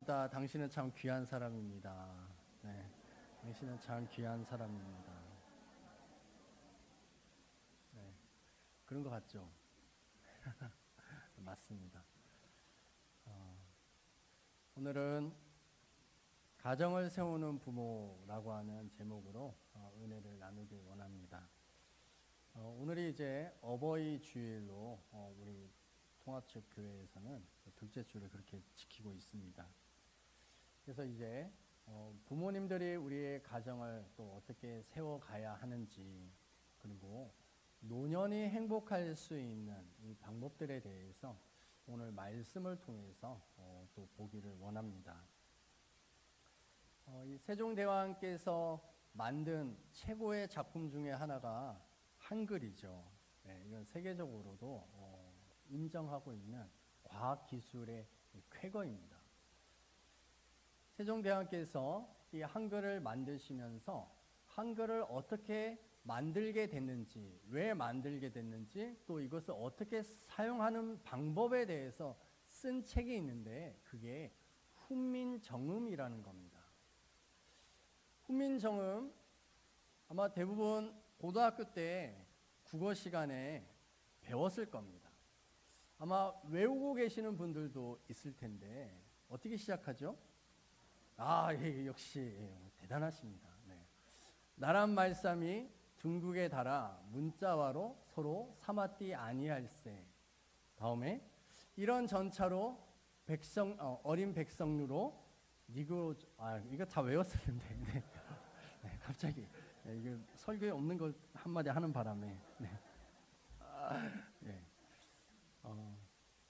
당신은 참 귀한 사람입니다. 네, 당신은 참 귀한 사람입니다. 네, 그런 것 같죠? 맞습니다. 어, 오늘은 가정을 세우는 부모라고 하는 제목으로 은혜를 나누길 원합니다. 오늘이 이제 어버이 주일로 우리 통합측 교회에서는 둘째 주를 그렇게 지키고 있습니다. 그래서 이제 부모님들이 우리의 가정을 또 어떻게 세워가야 하는지, 그리고 노년이 행복할 수 있는 이 방법들에 대해서 오늘 말씀을 통해서 또 보기를 원합니다. 이 세종대왕께서 만든 최고의 작품 중에 하나가 한글이죠. 네, 이건 세계적으로도 인정하고 있는 과학기술의 쾌거입니다. 세종대왕께서 이 한글을 만드시면서 한글을 어떻게 만들게 됐는지, 왜 만들게 됐는지, 또 이것을 어떻게 사용하는 방법에 대해서 쓴 책이 있는데 그게 훈민정음이라는 겁니다. 훈민정음, 아마 대부분 고등학교 때 국어 시간에 배웠을 겁니다. 아마 외우고 계시는 분들도 있을 텐데 어떻게 시작하죠? 역시 대단하십니다. 네. 나란 말씀이 둥국에 달아 문자와로 서로 삼았디 아니할세. 다음에 이런 전차로 어린 백성루로 니그로 이거 다 외웠었는데 네. 네, 갑자기 이게 설교에 없는 걸 한마디 하는 바람에 네. 네.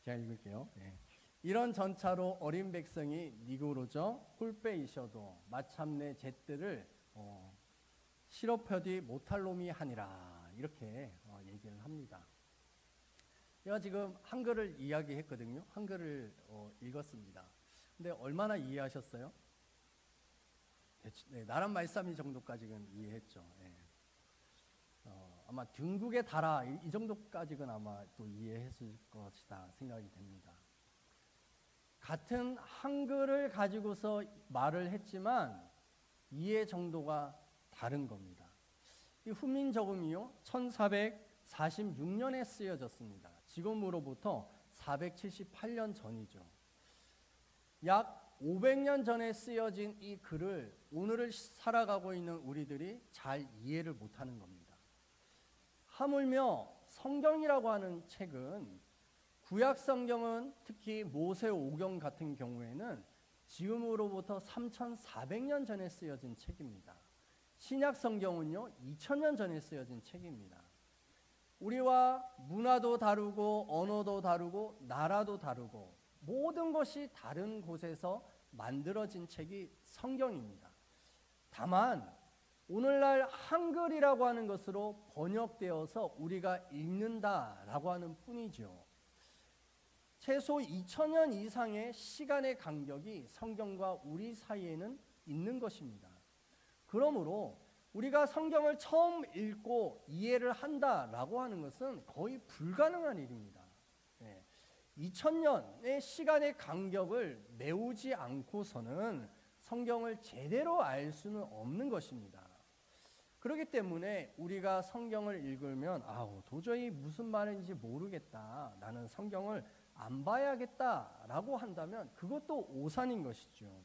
제가 읽을게요. 네. 이런 전차로 어린 백성이 니그로져 홀빼이셔도 마참내 제뜰을 실업펴디 못할 놈이 하니라, 이렇게 얘기를 합니다. 제가 지금 한글을 이야기했거든요. 한글을 읽었습니다. 근데 얼마나 이해하셨어요? 네, 나란 말씀이 정도까지는 이해했죠. 네. 아마 등국에 달아 이 정도까지는 아마 또 이해했을 것이다 생각이 됩니다. 같은 한글을 가지고서 말을 했지만 이해 정도가 다른 겁니다. 이 훈민정음이요 1446년에 쓰여졌습니다. 지금으로부터 478년 전이죠. 약 500년 전에 쓰여진 이 글을 오늘을 살아가고 있는 우리들이 잘 이해를 못하는 겁니다. 하물며 성경이라고 하는 책은, 구약 성경은 특히 모세오경 같은 경우에는 지금으로부터 3400년 전에 쓰여진 책입니다. 신약 성경은요 2000년 전에 쓰여진 책입니다. 우리와 문화도 다르고 언어도 다르고 나라도 다르고 모든 것이 다른 곳에서 만들어진 책이 성경입니다. 다만 오늘날 한글이라고 하는 것으로 번역되어서 우리가 읽는다라고 하는 뿐이죠. 최소 2000년 이상의 시간의 간격이 성경과 우리 사이에는 있는 것입니다. 그러므로 우리가 성경을 처음 읽고 이해를 한다라고 하는 것은 거의 불가능한 일입니다. 2000년의 시간의 간격을 메우지 않고서는 성경을 제대로 알 수는 없는 것입니다. 그렇기 때문에 우리가 성경을 읽으면 도저히 무슨 말인지 모르겠다, 나는 성경을 안 봐야겠다라고 한다면 그것도 오산인 것이죠.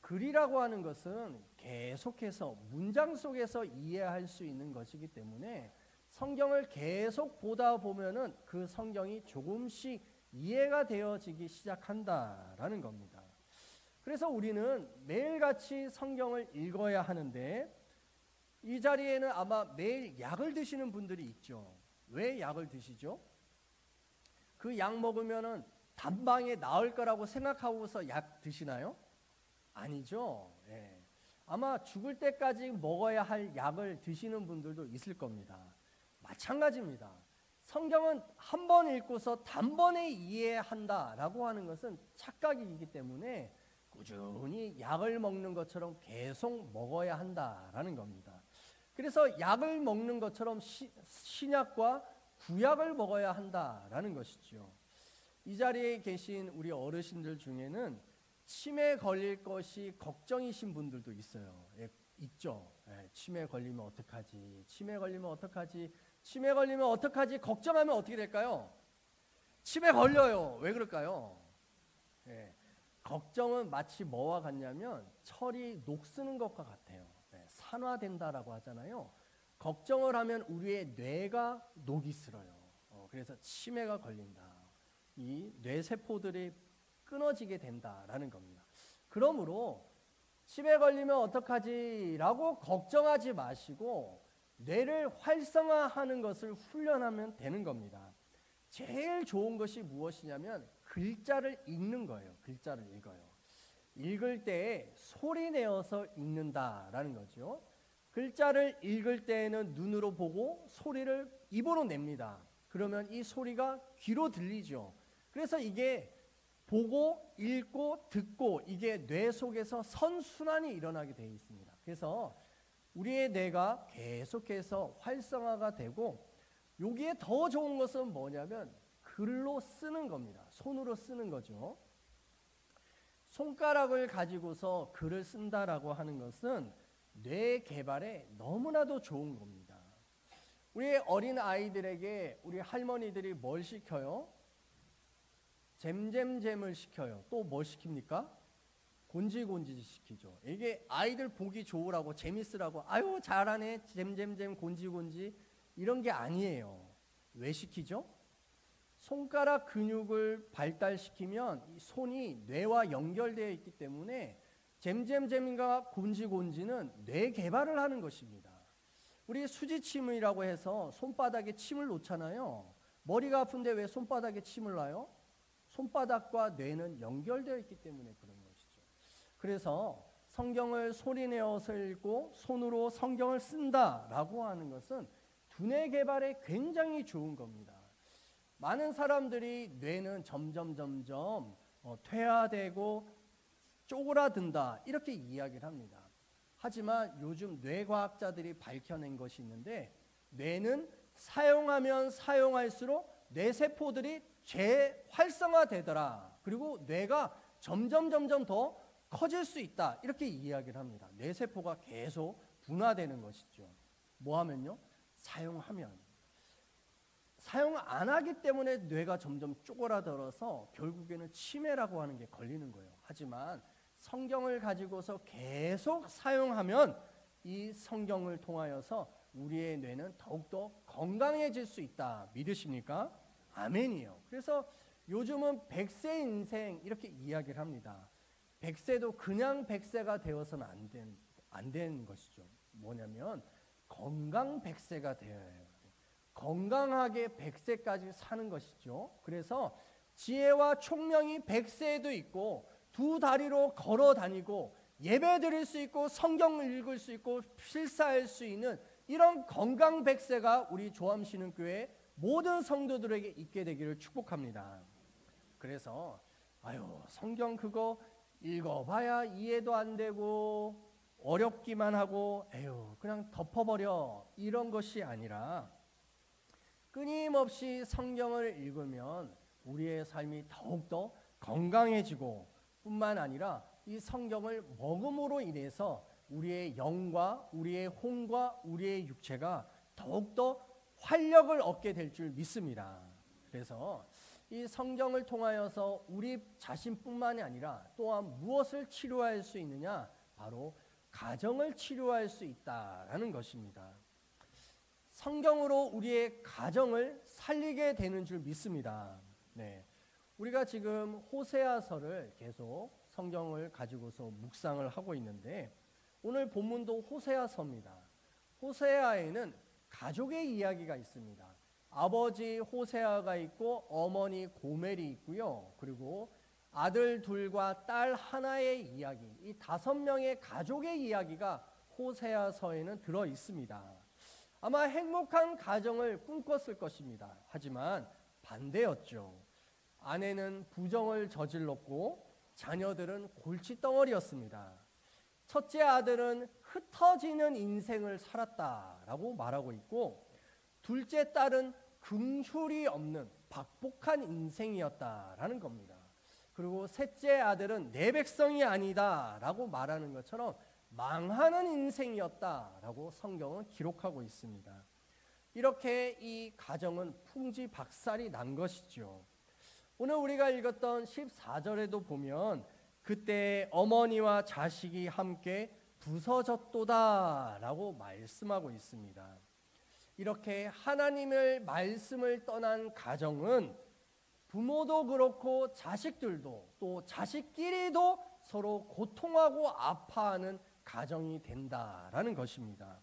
글이라고 하는 것은 계속해서 문장 속에서 이해할 수 있는 것이기 때문에 성경을 계속 보다 보면은 그 성경이 조금씩 이해가 되어지기 시작한다라는 겁니다. 그래서 우리는 매일같이 성경을 읽어야 하는데, 이 자리에는 아마 매일 약을 드시는 분들이 있죠. 왜 약을 드시죠? 그 약 먹으면은 단방에 나을 거라고 생각하고서 약 드시나요? 아니죠. 예. 아마 죽을 때까지 먹어야 할 약을 드시는 분들도 있을 겁니다. 마찬가지입니다. 성경은 한 번 읽고서 단번에 이해한다라고 하는 것은 착각이기 때문에 꾸준히 약을 먹는 것처럼 계속 먹어야 한다라는 겁니다. 그래서 약을 먹는 것처럼 신약과 구약을 먹어야 한다라는 것이죠. 이 자리에 계신 우리 어르신들 중에는 치매 걸릴 것이 걱정이신 분들도 있어요. 있죠. 치매 걸리면 어떡하지? 치매 걸리면 어떡하지? 치매 걸리면 어떡하지? 걱정하면 어떻게 될까요? 치매 걸려요. 왜 그럴까요? 걱정은 마치 뭐와 같냐면 철이 녹쓰는 것과 같아요. 산화된다라고 하잖아요. 걱정을 하면 우리의 뇌가 녹이 슬어요. 그래서 치매가 걸린다. 이 뇌세포들이 끊어지게 된다라는 겁니다. 그러므로 치매 걸리면 어떡하지? 라고 걱정하지 마시고 뇌를 활성화하는 것을 훈련하면 되는 겁니다. 제일 좋은 것이 무엇이냐면 글자를 읽는 거예요. 글자를 읽어요. 읽을 때에 소리 내어서 읽는다라는 거죠. 글자를 읽을 때에는 눈으로 보고 소리를 입으로 냅니다. 그러면 이 소리가 귀로 들리죠. 그래서 이게 보고 읽고 듣고 이게 뇌 속에서 선순환이 일어나게 되어 있습니다. 그래서 우리의 뇌가 계속해서 활성화가 되고 여기에 더 좋은 것은 뭐냐면 글로 쓰는 겁니다. 손으로 쓰는 거죠. 손가락을 가지고서 글을 쓴다라고 하는 것은 뇌 개발에 너무나도 좋은 겁니다. 우리 어린 아이들에게 우리 할머니들이 뭘 시켜요? 잼잼잼을 시켜요. 또 뭘 시킵니까? 곤지곤지 시키죠. 이게 아이들 보기 좋으라고 재밌으라고 아유 잘하네 잼잼잼 곤지곤지 이런 게 아니에요. 왜 시키죠? 손가락 근육을 발달시키면 이 손이 뇌와 연결되어 있기 때문에 잼잼잼과 곤지곤지는 뇌 개발을 하는 것입니다. 우리 수지침이라고 해서 손바닥에 침을 놓잖아요. 머리가 아픈데 왜 손바닥에 침을 놔요? 손바닥과 뇌는 연결되어 있기 때문에 그런 것이죠. 그래서 성경을 소리내어서 읽고 손으로 성경을 쓴다라고 하는 것은 두뇌 개발에 굉장히 좋은 겁니다. 많은 사람들이 뇌는 점점 퇴화되고 쪼그라든다 이렇게 이야기를 합니다. 하지만 요즘 뇌과학자들이 밝혀낸 것이 있는데 뇌는 사용하면 사용할수록 뇌세포들이 재활성화되더라. 그리고 뇌가 점점 더 커질 수 있다. 이렇게 이야기를 합니다. 뇌세포가 계속 분화되는 것이죠. 뭐 하면요? 사용하면. 사용 안 하기 때문에 뇌가 점점 쪼그라들어서 결국에는 치매라고 하는 게 걸리는 거예요. 하지만 성경을 가지고서 계속 사용하면 이 성경을 통하여서 우리의 뇌는 더욱더 건강해질 수 있다. 믿으십니까? 아멘이요. 그래서 요즘은 100세 인생 이렇게 이야기를 합니다. 100세도 그냥 100세가 되어서는 안 되는 것이죠. 뭐냐면 건강 100세가 되어야 해요. 건강하게 100세까지 사는 것이죠. 그래서 지혜와 총명이 100세에도 있고 두 다리로 걸어 다니고 예배 드릴 수 있고 성경을 읽을 수 있고 필사할 수 있는 이런 건강 100세가 우리 조암신흥교회 모든 성도들에게 있게 되기를 축복합니다. 그래서 성경 그거 읽어봐야 이해도 안 되고 어렵기만 하고 그냥 덮어버려 이런 것이 아니라 끊임없이 성경을 읽으면 우리의 삶이 더욱더 건강해지고 뿐만 아니라 이 성경을 먹음으로 인해서 우리의 영과 우리의 혼과 우리의 육체가 더욱더 활력을 얻게 될 줄 믿습니다. 그래서 이 성경을 통하여서 우리 자신뿐만이 아니라 또한 무엇을 치료할 수 있느냐? 바로 가정을 치료할 수 있다라는 것입니다. 성경으로 우리의 가정을 살리게 되는 줄 믿습니다. 네. 우리가 지금 호세아서를 계속 성경을 가지고서 묵상을 하고 있는데 오늘 본문도 호세아서입니다. 호세아에는 가족의 이야기가 있습니다. 아버지 호세아가 있고 어머니 고멜이 있고요. 그리고 아들 둘과 딸 하나의 이야기, 이 5명의 가족의 이야기가 호세아서에는 들어 있습니다. 아마 행복한 가정을 꿈꿨을 것입니다. 하지만 반대였죠. 아내는 부정을 저질렀고 자녀들은 골칫덩어리였습니다. 첫째 아들은 흩어지는 인생을 살았다라고 말하고 있고 둘째 딸은 긍휼이 없는 박복한 인생이었다라는 겁니다. 그리고 셋째 아들은 내 백성이 아니다 라고 말하는 것처럼 망하는 인생이었다라고 성경은 기록하고 있습니다. 이렇게 이 가정은 풍지박살이 난 것이죠. 오늘 우리가 읽었던 14절에도 보면 그때 어머니와 자식이 함께 부서졌도다 라고 말씀하고 있습니다. 이렇게 하나님의 말씀을 떠난 가정은 부모도 그렇고 자식들도 또 자식끼리도 서로 고통하고 아파하는 가정이 된다라는 것입니다.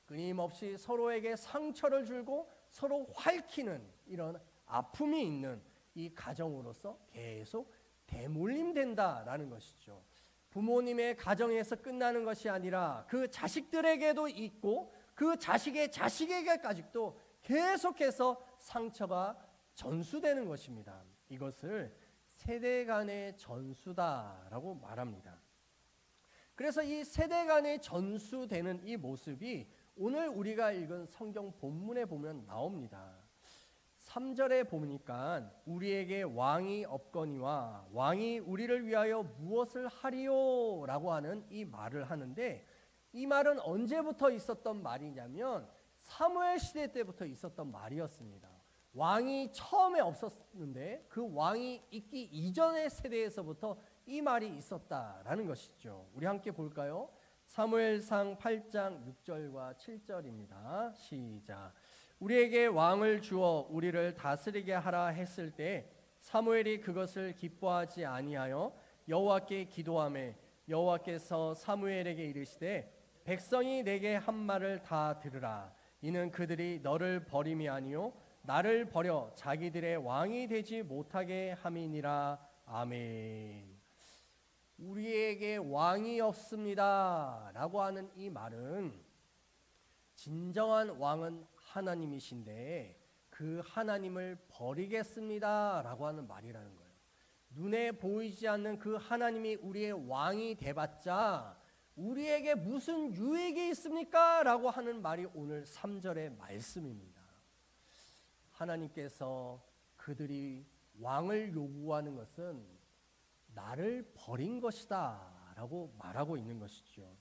끊임없이 서로에게 상처를 주고 서로 핥히는 이런 아픔이 있는 이 가정으로서 계속 대물림된다라는 것이죠. 부모님의 가정에서 끝나는 것이 아니라 그 자식들에게도 있고 그 자식의 자식에게까지도 계속해서 상처가 전수되는 것입니다. 이것을 세대 간의 전수다라고 말합니다. 그래서 이 세대 간의 전수되는 이 모습이 오늘 우리가 읽은 성경 본문에 보면 나옵니다. 3절에 보니까 우리에게 왕이 없거니와 왕이 우리를 위하여 무엇을 하리요? 라고 하는 이 말을 하는데 이 말은 언제부터 있었던 말이냐면 사무엘 시대 때부터 있었던 말이었습니다. 왕이 처음에 없었는데 그 왕이 있기 이전의 세대에서부터 이 말이 있었다라는 것이죠. 우리 함께 볼까요? 사무엘상 8장 6절과 7절입니다. 시작. 우리에게 왕을 주어 우리를 다스리게 하라 했을 때 사무엘이 그것을 기뻐하지 아니하여 여호와께 기도하매 여호와께서 사무엘에게 이르시되 백성이 내게 한 말을 다 들으라. 이는 그들이 너를 버림이 아니요 나를 버려 자기들의 왕이 되지 못하게 함이니라. 아멘. 우리에게 왕이 없습니다 라고 하는 이 말은 진정한 왕은 하나님이신데 그 하나님을 버리겠습니다 라고 하는 말이라는 거예요. 눈에 보이지 않는 그 하나님이 우리의 왕이 돼봤자 우리에게 무슨 유익이 있습니까? 라고 하는 말이 오늘 3절의 말씀입니다. 하나님께서 그들이 왕을 요구하는 것은 나를 버린 것이다 라고 말하고 있는 것이죠.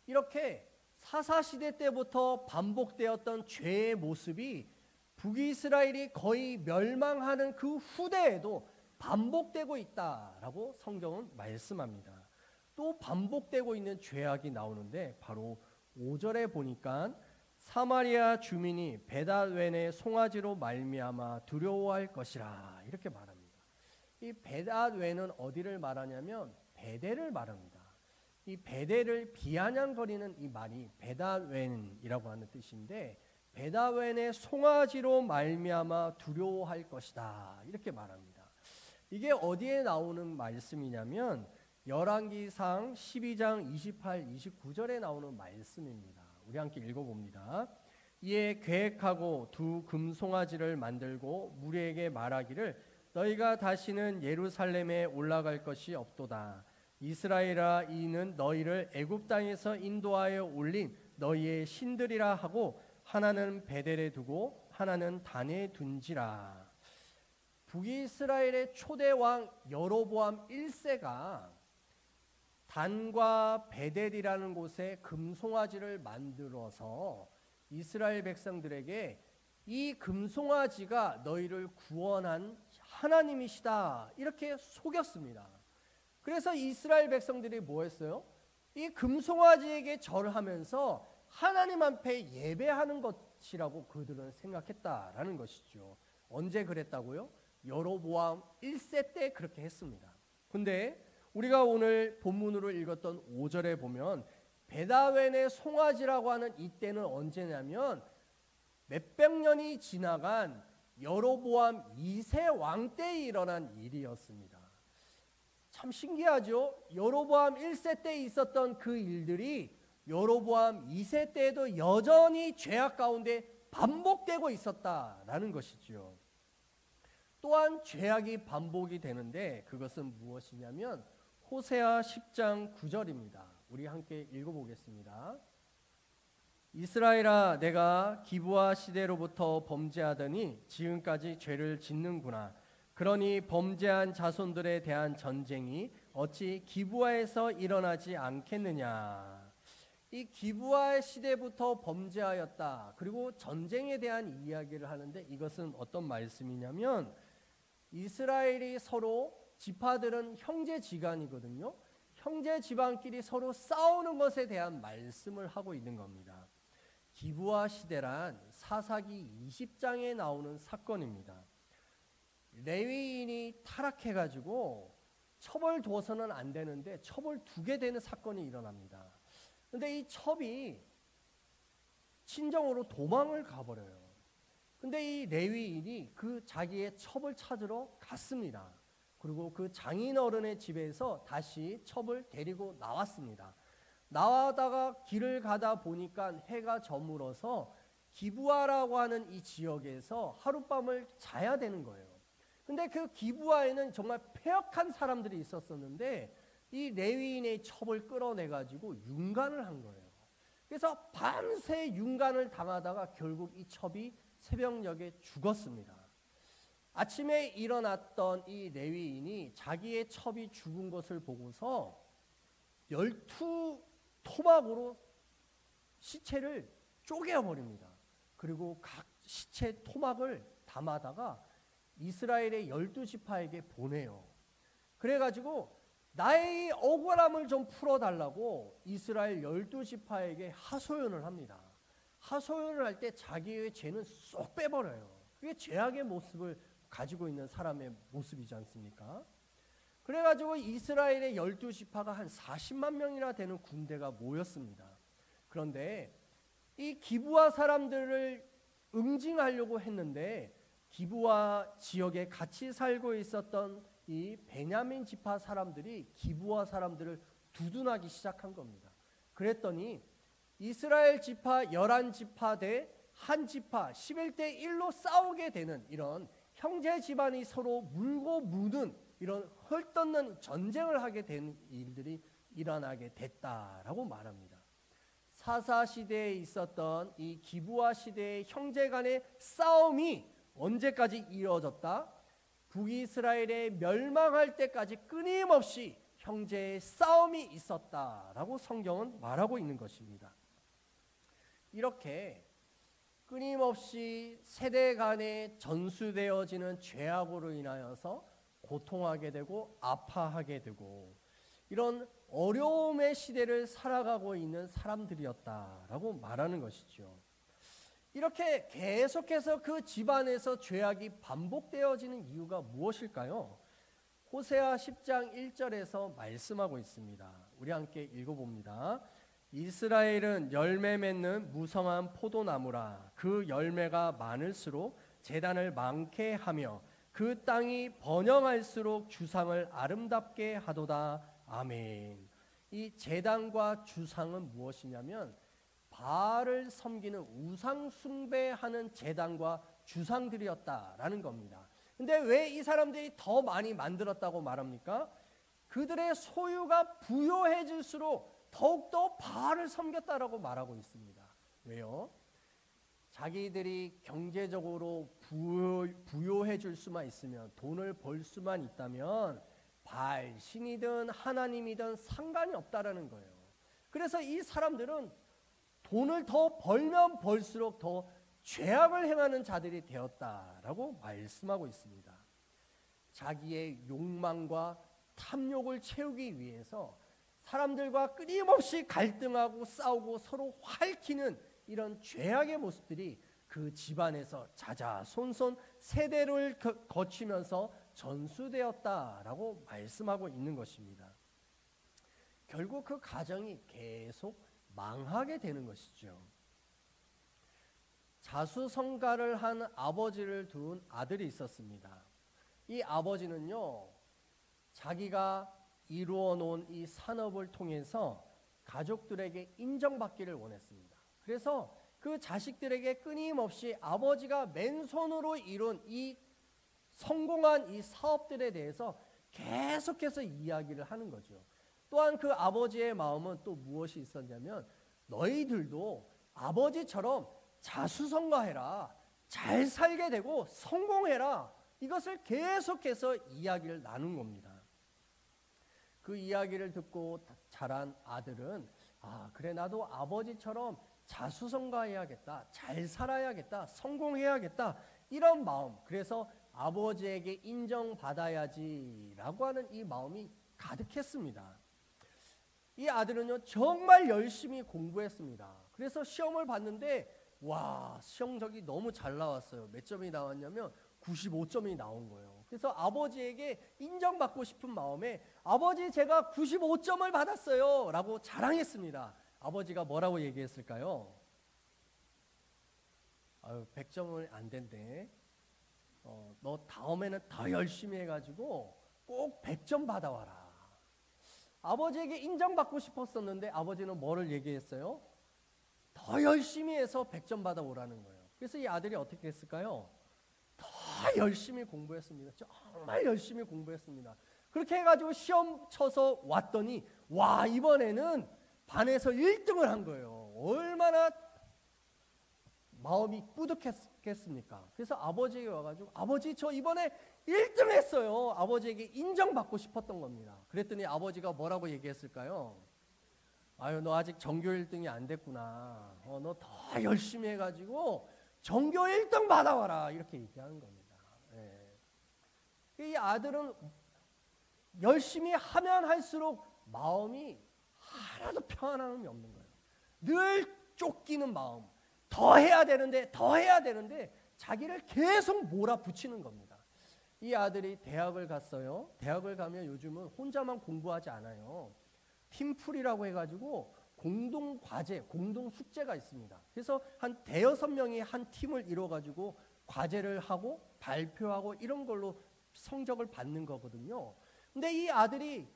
이렇게 사사시대 때부터 반복되었던 죄의 모습이 북이스라엘이 거의 멸망하는 그 후대에도 반복되고 있다라고 성경은 말씀합니다. 또 반복되고 있는 죄악이 나오는데 바로 5절에 보니까 사마리아 주민이 베다웬의 송아지로 말미암아 두려워할 것이라 이렇게 말합니다. 이 베다웬은 어디를 말하냐면 베델을 말합니다. 이 베델을 비아냥거리는 이 말이 베다웬이라고 하는 뜻인데 베다웬의 송아지로 말미암아 두려워할 것이다 이렇게 말합니다. 이게 어디에 나오는 말씀이냐면 열왕기상 12장 28, 29절에 나오는 말씀입니다. 우리 함께 읽어봅니다. 이에 계획하고 두 금송아지를 만들고 무리에게 말하기를 너희가 다시는 예루살렘에 올라갈 것이 없도다. 이스라엘아 이는 너희를 애굽 땅에서 인도하여 올린 너희의 신들이라 하고 하나는 베델에 두고 하나는 단에 둔지라. 북이스라엘의 초대 왕 여로보암 1세가 단과 베델이라는 곳에 금송아지를 만들어서 이스라엘 백성들에게 이 금송아지가 너희를 구원한 하나님이시다 이렇게 속였습니다. 그래서 이스라엘 백성들이 뭐 했어요? 이 금송아지에게 절하면서 하나님 앞에 예배하는 것이라고 그들은 생각했다라는 것이죠. 언제 그랬다고요? 여로보암 1세 때 그렇게 했습니다. 근데 우리가 오늘 본문으로 읽었던 5절에 보면 베다웬의 송아지라고 하는 이때는 언제냐면 몇백 년이 지나간 여로보암 2세 왕 때에 일어난 일이었습니다. 참 신기하죠? 여로보암 1세 때 있었던 그 일들이 여로보암 2세 때에도 여전히 죄악 가운데 반복되고 있었다라는 것이죠. 또한 죄악이 반복이 되는데 그것은 무엇이냐면 호세아 10장 9절입니다. 우리 함께 읽어보겠습니다. 이스라엘아 내가 기브아 시대로부터 범죄하더니 지금까지 죄를 짓는구나. 그러니 범죄한 자손들에 대한 전쟁이 어찌 기브아에서 일어나지 않겠느냐. 이 기브아 시대부터 범죄하였다. 그리고 전쟁에 대한 이야기를 하는데 이것은 어떤 말씀이냐면 이스라엘이 서로 지파들은 형제지간이거든요. 형제지간끼리 서로 싸우는 것에 대한 말씀을 하고 있는 겁니다. 기브아 시대란 사사기 20장에 나오는 사건입니다. 레위인이 타락해가지고 첩을 둬서는 안 되는데 첩을 두게 되는 사건이 일어납니다. 근데 이 첩이 친정으로 도망을 가버려요. 근데 이 레위인이 그 자기의 첩을 찾으러 갔습니다. 그리고 그 장인 어른의 집에서 다시 첩을 데리고 나왔습니다. 나와다가 길을 가다 보니까 해가 저물어서 기브아라고 하는 이 지역에서 하룻밤을 자야 되는 거예요. 근데 그 기브아에는 정말 패역한 사람들이 있었었는데 이 레위인의 첩을 끌어내가지고 융간을 한 거예요. 그래서 밤새 융간을 당하다가 결국 이 첩이 새벽녘에 죽었습니다. 아침에 일어났던 이 레위인이 자기의 첩이 죽은 것을 보고서 12토막으로 시체를 쪼개어버립니다. 그리고 각 시체 토막을 담아다가 이스라엘의 12지파에게 보내요. 그래가지고 나의 억울함을 좀 풀어달라고 이스라엘 12지파에게 하소연을 합니다. 하소연을 할 때 자기의 죄는 쏙 빼버려요. 그게 죄악의 모습을 가지고 있는 사람의 모습이지 않습니까? 그래가지고 이스라엘의 12지파가 한 40만 명이나 되는 군대가 모였습니다. 그런데 이 기브아 사람들을 응징하려고 했는데 기브아 지역에 같이 살고 있었던 이 베냐민 지파 사람들이 기브아 사람들을 두둔하기 시작한 겁니다. 그랬더니 이스라엘 지파 11지파 대 한 지파 11대 1로 싸우게 되는 이런 형제 집안이 서로 물고 무는 이런 헐뜯는 전쟁을 하게 된 일들이 일어나게 됐다라고 말합니다. 사사 시대에 있었던 이 기브아 시대의 형제 간의 싸움이 언제까지 이어졌다? 북이스라엘의 멸망할 때까지 끊임없이 형제의 싸움이 있었다라고 성경은 말하고 있는 것입니다. 이렇게 끊임없이 세대 간에 전수되어지는 죄악으로 인하여서 고통하게 되고 아파하게 되고 이런 어려움의 시대를 살아가고 있는 사람들이었다라고 말하는 것이죠. 이렇게 계속해서 그 집안에서 죄악이 반복되어지는 이유가 무엇일까요? 호세아 10장 1절에서 말씀하고 있습니다. 우리 함께 읽어봅니다. 이스라엘은 열매 맺는 무성한 포도나무라. 그 열매가 많을수록 제단을 많게 하며 그 땅이 번영할수록 주상을 아름답게 하도다. 아멘. 이 제단과 주상은 무엇이냐면 바알을 섬기는 우상 숭배하는 제단과 주상들이었다라는 겁니다. 근데 왜 이 사람들이 더 많이 만들었다고 말합니까? 그들의 소유가 부요해질수록 더욱더 바알을 섬겼다라고 말하고 있습니다. 왜요? 자기들이 경제적으로 부요해질 수만 있으면, 돈을 벌 수만 있다면 바알 신이든 하나님이든 상관이 없다라는 거예요. 그래서 이 사람들은 돈을 더 벌면 벌수록 더 죄악을 행하는 자들이 되었다라고 말씀하고 있습니다. 자기의 욕망과 탐욕을 채우기 위해서 사람들과 끊임없이 갈등하고 싸우고 서로 핥히는 이런 죄악의 모습들이 그 집안에서 자자손손 세대를 거치면서 전수되었다라고 말씀하고 있는 것입니다. 결국 그 가정이 계속 망하게 되는 것이죠. 자수성가를 한 아버지를 둔 아들이 있었습니다. 이 아버지는요, 자기가 이루어 놓은 이 산업을 통해서 가족들에게 인정받기를 원했습니다. 그래서 그 자식들에게 끊임없이 아버지가 맨손으로 이룬 이 성공한 이 사업들에 대해서 계속해서 이야기를 하는 거죠. 또한 그 아버지의 마음은 또 무엇이 있었냐면 너희들도 아버지처럼 자수성가해라, 잘 살게 되고 성공해라, 이것을 계속해서 이야기를 나눈 겁니다. 그 이야기를 듣고 자란 아들은 그래 나도 아버지처럼 자수성가해야겠다, 잘 살아야겠다, 성공해야겠다 이런 마음, 그래서 아버지에게 인정받아야지라고 하는 이 마음이 가득했습니다. 이 아들은요 정말 열심히 공부했습니다. 그래서 시험을 봤는데 시험적이 너무 잘 나왔어요. 몇 점이 나왔냐면 95점이 나온 거예요. 그래서 아버지에게 인정받고 싶은 마음에 아버지 제가 95점을 받았어요 라고 자랑했습니다. 아버지가 뭐라고 얘기했을까요? 100점은 안 된대. 너 다음에는 더 열심히 해가지고 꼭 100점 받아와라. 아버지에게 인정받고 싶었었는데 아버지는 뭐를 얘기했어요? 더 열심히 해서 100점 받아오라는 거예요. 그래서 이 아들이 어떻게 했을까요? 더 열심히 공부했습니다. 정말 열심히 공부했습니다. 그렇게 해가지고 시험 쳐서 왔더니 이번에는 반에서 1등을 한 거예요. 얼마나 마음이 뿌듯했겠습니까? 그래서 아버지에게 와가지고 아버지 저 이번에 1등 했어요. 아버지에게 인정받고 싶었던 겁니다. 그랬더니 아버지가 뭐라고 얘기했을까요? 너 아직 전교 1등이 안 됐구나. 너 더 열심히 해가지고 전교 1등 받아와라. 이렇게 얘기하는 겁니다. 이 아들은 열심히 하면 할수록 마음이 하나도 평안함이 없는 거예요. 늘 쫓기는 마음. 더 해야 되는데 자기를 계속 몰아붙이는 겁니다. 이 아들이 대학을 갔어요. 대학을 가면 요즘은 혼자만 공부하지 않아요. 팀풀이라고 해가지고 공동과제, 공동숙제가 있습니다. 그래서 한 대여섯 명이 한 팀을 이뤄가지고 과제를 하고 발표하고 이런 걸로 성적을 받는 거거든요. 근데 이 아들이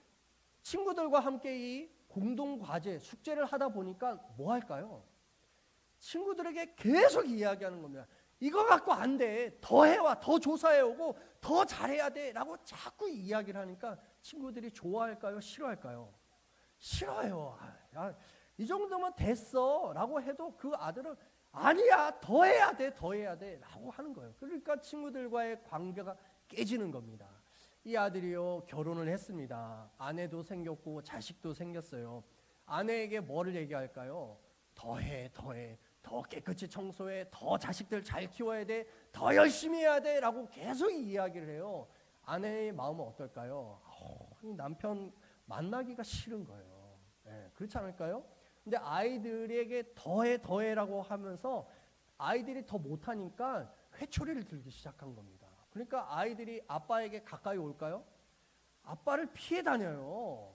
친구들과 함께 이 공동과제, 숙제를 하다 보니까 뭐 할까요? 친구들에게 계속 이야기하는 겁니다. 이거 갖고 안 돼. 더 해와. 더 조사해오고 더 잘해야 돼. 라고 자꾸 이야기를 하니까 친구들이 좋아할까요? 싫어할까요? 싫어요. 이 정도면 됐어. 라고 해도 그 아들은 아니야. 더 해야 돼. 더 해야 돼. 라고 하는 거예요. 그러니까 친구들과의 관계가 깨지는 겁니다. 이 아들이요. 결혼을 했습니다. 아내도 생겼고 자식도 생겼어요. 아내에게 뭐를 얘기할까요? 더 해. 더 깨끗이 청소해, 더 자식들 잘 키워야 돼, 더 열심히 해야 돼 라고 계속 이야기를 해요. 아내의 마음은 어떨까요? 남편 만나기가 싫은 거예요. 그렇지 않을까요? 근데 아이들에게 더해 라고 하면서 아이들이 더 못하니까 회초리를 들기 시작한 겁니다. 그러니까 아이들이 아빠에게 가까이 올까요? 아빠를 피해 다녀요.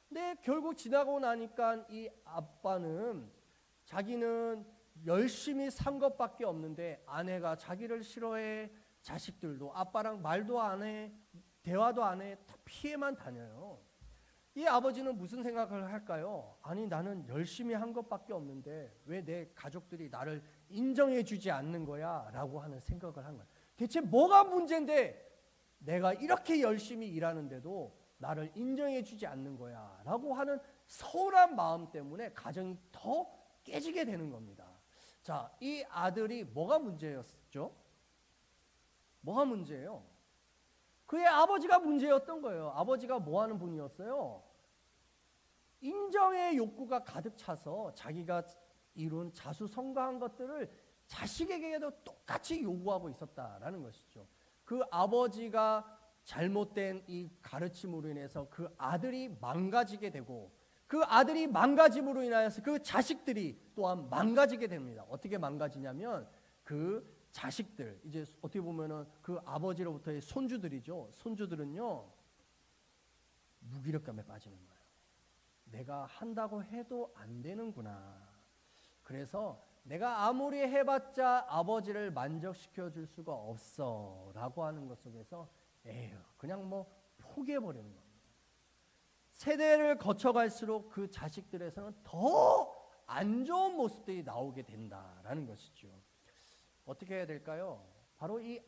근데 결국 지나고 나니까 이 아빠는 자기는 열심히 산 것밖에 없는데 아내가 자기를 싫어해, 자식들도 아빠랑 말도 안 해, 대화도 안 해, 다 피해만 다녀요. 이 아버지는 무슨 생각을 할까요? 아니 나는 열심히 한 것밖에 없는데 왜 내 가족들이 나를 인정해 주지 않는 거야? 라고 하는 생각을 한 거예요. 대체 뭐가 문제인데 내가 이렇게 열심히 일하는데도 나를 인정해 주지 않는 거야? 라고 하는 서운한 마음 때문에 가정이 더 깨지게 되는 겁니다. 자, 이 아들이 뭐가 문제였죠? 뭐가 문제예요? 그의 아버지가 문제였던 거예요. 아버지가 뭐 하는 분이었어요? 인정의 욕구가 가득 차서 자기가 이룬 자수성가한 것들을 자식에게도 똑같이 요구하고 있었다라는 것이죠. 그 아버지가 잘못된 이 가르침으로 인해서 그 아들이 망가지게 되고 그 아들이 망가짐으로 인하여서 그 자식들이 또한 망가지게 됩니다. 어떻게 망가지냐면 그 자식들, 이제 어떻게 보면은 그 아버지로부터의 손주들이죠. 손주들은요, 무기력감에 빠지는 거예요. 내가 한다고 해도 안 되는구나. 그래서 내가 아무리 해봤자 아버지를 만족시켜 줄 수가 없어. 라고 하는 것 속에서 그냥 뭐 포기해버리는 거예요. 세대를 거쳐갈수록 그 자식들에서는 더 안 좋은 모습들이 나오게 된다라는 것이죠. 어떻게 해야 될까요? 바로 이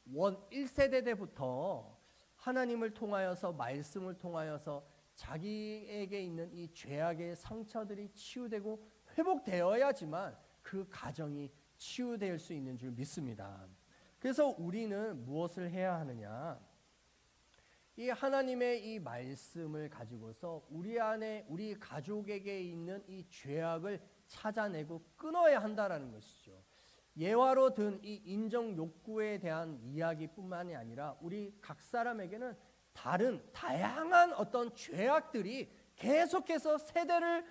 1세대 때부터 하나님을 통하여서 말씀을 통하여서 자기에게 있는 이 죄악의 상처들이 치유되고 회복되어야지만 그 가정이 치유될 수 있는 줄 믿습니다. 그래서 우리는 무엇을 해야 하느냐? 이 하나님의 이 말씀을 가지고서 우리 안에 우리 가족에게 있는 이 죄악을 찾아내고 끊어야 한다라는 것이죠. 예화로 든 이 인정 욕구에 대한 이야기뿐만이 아니라 우리 각 사람에게는 다양한 어떤 죄악들이 계속해서 세대를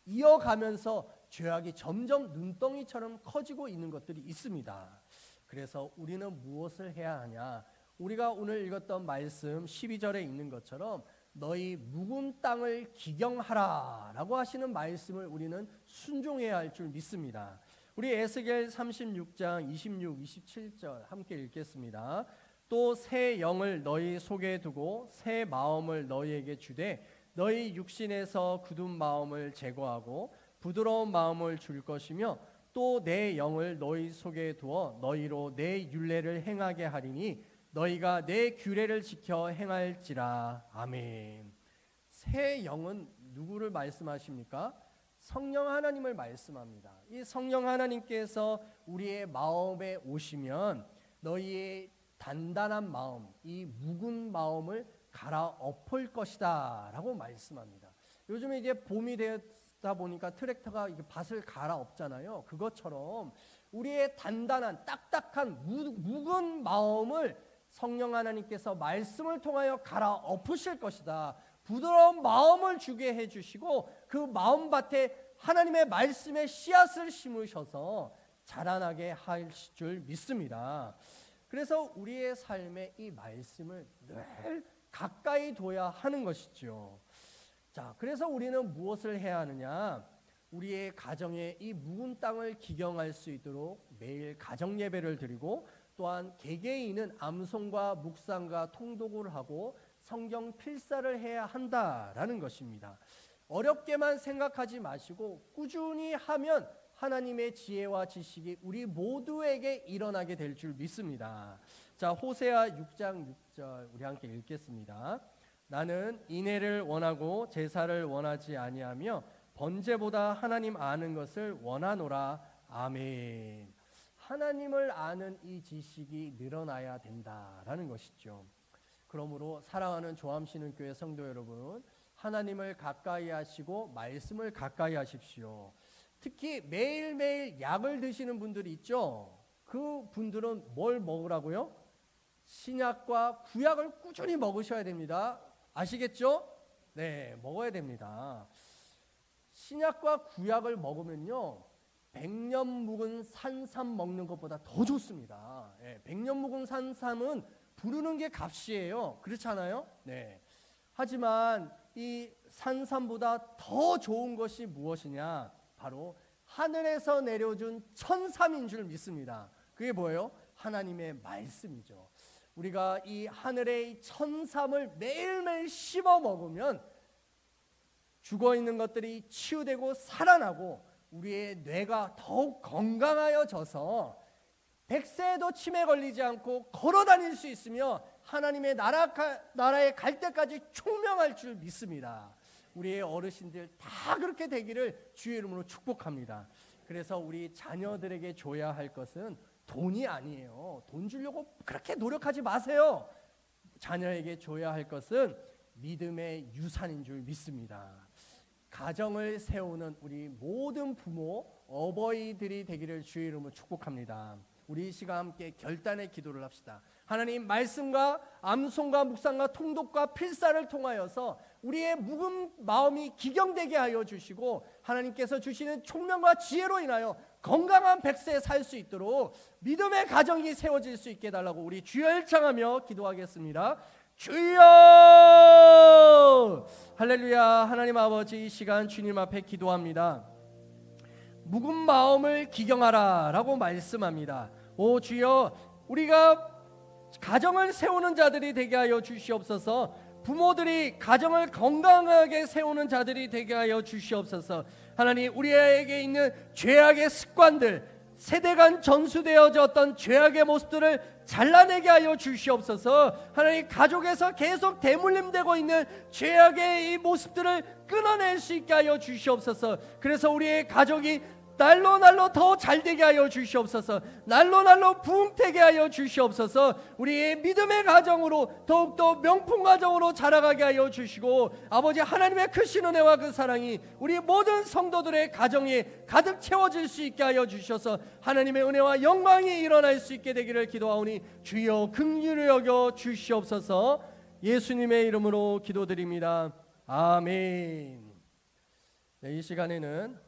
이어가면서 죄악이 점점 눈덩이처럼 커지고 있는 것들이 있습니다. 그래서 우리는 무엇을 해야 하냐? 우리가 오늘 읽었던 말씀 12절에 있는 것처럼 너희 묵은 땅을 기경하라 라고 하시는 말씀을 우리는 순종해야 할 줄 믿습니다. 우리 에스겔 36장 26, 27절 함께 읽겠습니다. 또 새 영을 너희 속에 두고 새 마음을 너희에게 주되 너희 육신에서 굳은 마음을 제거하고 부드러운 마음을 줄 것이며 또 내 영을 너희 속에 두어 너희로 내 율례를 행하게 하리니 너희가 내 규례를 지켜 행할지라. 아멘. 새 영은 누구를 말씀하십니까? 성령 하나님을 말씀합니다. 이 성령 하나님께서 우리의 마음에 오시면 너희의 단단한 마음, 이 묵은 마음을 갈아엎을 것이다 라고 말씀합니다. 요즘에 이제 봄이 되다 보니까 트랙터가 밭을 갈아엎잖아요. 그것처럼 우리의 단단한 딱딱한 묵은 마음을 성령 하나님께서 말씀을 통하여 갈아엎으실 것이다. 부드러운 마음을 주게 해주시고 그 마음밭에 하나님의 말씀의 씨앗을 심으셔서 자라나게 하실 줄 믿습니다. 그래서 우리의 삶에 이 말씀을 늘 가까이 둬야 하는 것이죠. 자, 그래서 우리는 무엇을 해야 하느냐? 우리의 가정에 이 묵은 땅을 기경할 수 있도록 매일 가정 예배를 드리고 또한 개개인은 암송과 묵상과 통독을 하고 성경 필사를 해야 한다라는 것입니다. 어렵게만 생각하지 마시고 꾸준히 하면 하나님의 지혜와 지식이 우리 모두에게 일어나게 될 줄 믿습니다. 자, 호세아 6장 6절 우리 함께 읽겠습니다. 나는 인애를 원하고 제사를 원하지 아니하며 번제보다 하나님 아는 것을 원하노라. 아멘. 하나님을 아는 이 지식이 늘어나야 된다라는 것이죠. 그러므로 사랑하는 조암신은교회 성도 여러분, 하나님을 가까이 하시고 말씀을 가까이 하십시오. 특히 매일매일 약을 드시는 분들이 있죠. 그 분들은 뭘 먹으라고요? 신약과 구약을 꾸준히 먹으셔야 됩니다. 아시겠죠? 네, 먹어야 됩니다. 신약과 구약을 먹으면요 100년 묵은 산삼 먹는 것보다 더 좋습니다. 100년 묵은 산삼은 부르는 게 값이에요. 그렇잖아요? 네. 하지만 이 산삼보다 더 좋은 것이 무엇이냐? 바로 하늘에서 내려준 천삼인 줄 믿습니다. 그게 뭐예요? 하나님의 말씀이죠. 우리가 이 하늘의 천삼을 매일매일 씹어 먹으면 죽어있는 것들이 치유되고 살아나고 우리의 뇌가 더욱 건강하여져서 100세에도 치매 걸리지 않고 걸어다닐 수 있으며 하나님의 나라에 갈 때까지 총명할 줄 믿습니다. 우리의 어르신들 다 그렇게 되기를 주의 이름으로 축복합니다. 그래서 우리 자녀들에게 줘야 할 것은 돈이 아니에요. 돈 주려고 그렇게 노력하지 마세요. 자녀에게 줘야 할 것은 믿음의 유산인 줄 믿습니다. 가정을 세우는 우리 모든 부모, 어버이들이 되기를 주의 이름으로 축복합니다. 우리 이 시간 함께 결단의 기도를 합시다. 하나님 말씀과 암송과 묵상과 통독과 필사를 통하여서 우리의 묵은 마음이 기경되게 하여 주시고 하나님께서 주시는 총명과 지혜로 인하여 건강한 100세 살 수 있도록 믿음의 가정이 세워질 수 있게 해달라고 우리 주여 일창하며 기도하겠습니다. 주여! 할렐루야. 하나님 아버지, 이 시간 주님 앞에 기도합니다. 묵은 마음을 기경하라 라고 말씀합니다. 오 주여, 우리가 가정을 세우는 자들이 되게 하여 주시옵소서. 부모들이 가정을 건강하게 세우는 자들이 되게 하여 주시옵소서. 하나님, 우리에게 있는 죄악의 습관들, 세대간 전수되어졌던 죄악의 모습들을 잘라내게 하여 주시옵소서. 하나님, 가족에서 계속 대물림되고 있는 죄악의 이 모습들을 끊어낼 수 있게 하여 주시옵소서. 그래서 우리의 가족이 날로 더 잘되게 하여 주시옵소서. 날로 부흥되게 하여 주시옵소서. 우리의 믿음의 가정으로 더욱더 명품 가정으로 자라가게 하여 주시고, 아버지 하나님의 크신 은혜와 그 사랑이 우리 모든 성도들의 가정에 가득 채워질 수 있게 하여 주셔서 하나님의 은혜와 영광이 일어날 수 있게 되기를 기도하오니 주여 긍휼히 여겨 주시옵소서. 예수님의 이름으로 기도드립니다. 아멘. 이 시간에는